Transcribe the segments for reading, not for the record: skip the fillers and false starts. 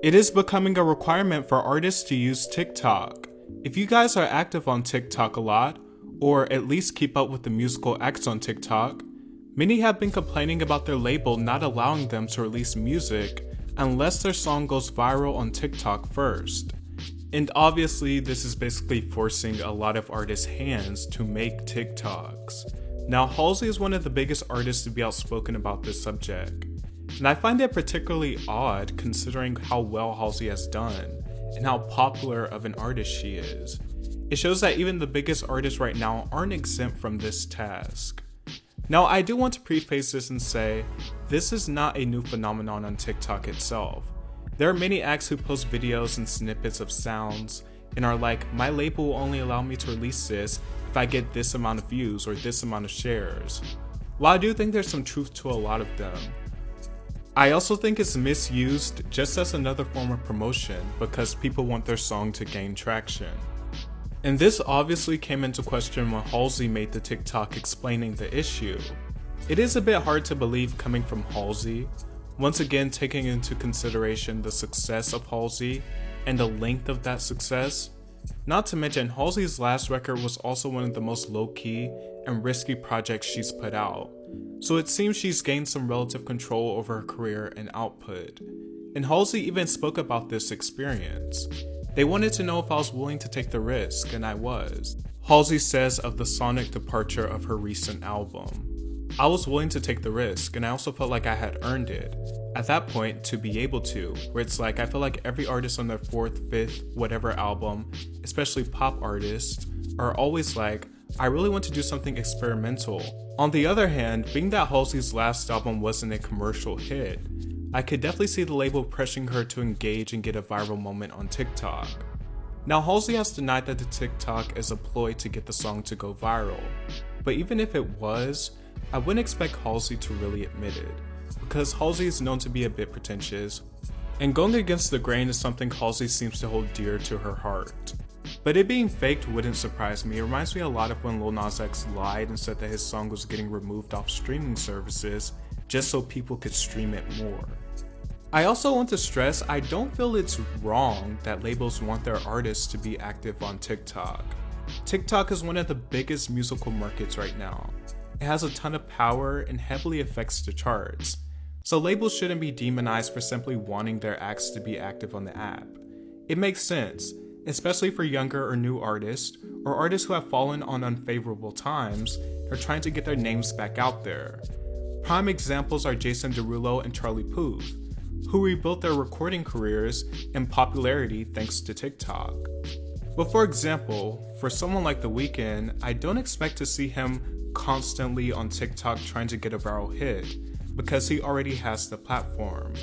It is becoming a requirement for artists to use TikTok. If you guys are active on TikTok a lot, or at least keep up with the musical acts on TikTok, many have been complaining about their label not allowing them to release music unless their song goes viral on TikTok first. And obviously, this is basically forcing a lot of artists' hands to make TikToks. Now, Halsey is one of the biggest artists to be outspoken about this subject, and I find it particularly odd considering how well Halsey has done and how popular of an artist she is. It shows that even the biggest artists right now aren't exempt from this task. Now, I do want to preface this and say, this is not a new phenomenon on TikTok itself. There are many acts who post videos and snippets of sounds and are like, my label will only allow me to release this if I get this amount of views or this amount of shares. While I do think there's some truth to a lot of them, I also think it's misused just as another form of promotion because people want their song to gain traction. And this obviously came into question when Halsey made the TikTok explaining the issue. It is a bit hard to believe coming from Halsey, once again taking into consideration the success of Halsey and the length of that success. Not to mention, Halsey's last record was also one of the most low-key and risky projects she's put out. So it seems she's gained some relative control over her career and output. And Halsey even spoke about this experience. They wanted to know if I was willing to take the risk, and I was. Halsey says of the sonic departure of her recent album, I was willing to take the risk, and I also felt like I had earned it. At that point, to be able to, where it's like I feel like every artist on their 4th, 5th, whatever album, especially pop artists, are always like, I really want to do something experimental. On the other hand, being that Halsey's last album wasn't a commercial hit, I could definitely see the label pressuring her to engage and get a viral moment on TikTok. Now, Halsey has denied that the TikTok is a ploy to get the song to go viral, but even if it was, I wouldn't expect Halsey to really admit it, because Halsey is known to be a bit pretentious, and going against the grain is something Halsey seems to hold dear to her heart. But it being faked wouldn't surprise me. It reminds me a lot of when Lil Nas X lied and said that his song was getting removed off streaming services just so people could stream it more. I also want to stress, I don't feel it's wrong that labels want their artists to be active on TikTok. TikTok is one of the biggest musical markets right now. It has a ton of power and heavily affects the charts. So labels shouldn't be demonized for simply wanting their acts to be active on the app. It makes sense, especially for younger or new artists, or artists who have fallen on unfavorable times and are trying to get their names back out there. Prime examples are Jason Derulo and Charlie Puth, who rebuilt their recording careers and popularity thanks to TikTok. But for example, for someone like The Weeknd, I don't expect to see him constantly on TikTok trying to get a viral hit, because he already has the platform.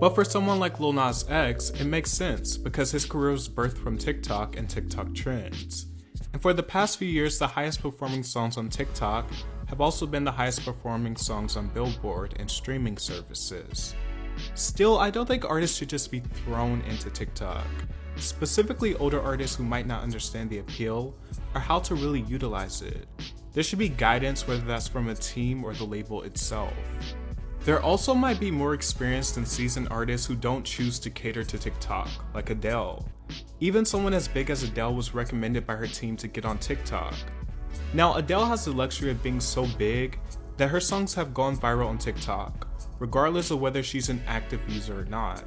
But for someone like Lil Nas X, it makes sense because his career was birthed from TikTok and TikTok trends. And for the past few years, the highest performing songs on TikTok have also been the highest performing songs on Billboard and streaming services. Still, I don't think artists should just be thrown into TikTok, specifically older artists who might not understand the appeal or how to really utilize it. There should be guidance, whether that's from a team or the label itself. There also might be more experienced and seasoned artists who don't choose to cater to TikTok, like Adele. Even someone as big as Adele was recommended by her team to get on TikTok. Now, Adele has the luxury of being so big that her songs have gone viral on TikTok, regardless of whether she's an active user or not.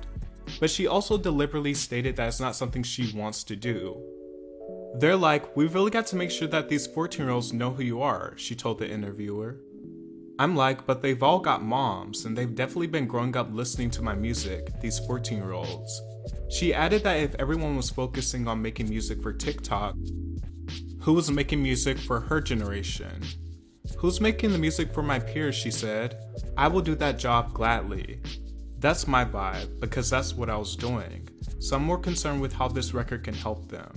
But she also deliberately stated that it's not something she wants to do. They're like, we've really got to make sure that these 14-year-olds know who you are, she told the interviewer. I'm like, but they've all got moms, and they've definitely been growing up listening to my music, these 14-year-olds. She added that if everyone was focusing on making music for TikTok, who was making music for her generation? Who's making the music for my peers, she said. I will do that job gladly. That's my vibe, because that's what I was doing. So I'm more concerned with how this record can help them.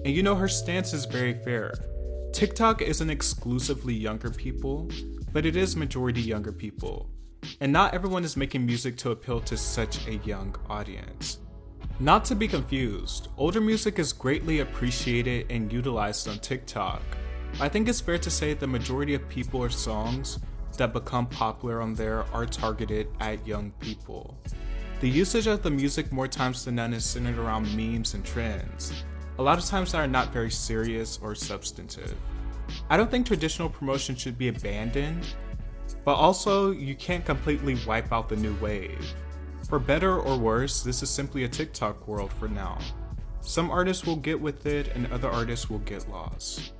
And you know, her stance is very fair. TikTok isn't exclusively younger people, but it is majority younger people. And not everyone is making music to appeal to such a young audience. Not to be confused, older music is greatly appreciated and utilized on TikTok. I think it's fair to say the majority of people or songs that become popular on there are targeted at young people. The usage of the music more times than none is centered around memes and trends, a lot of times that are not very serious or substantive. I don't think traditional promotion should be abandoned, but also you can't completely wipe out the new wave. For better or worse, this is simply a TikTok world for now. Some artists will get with it and other artists will get lost.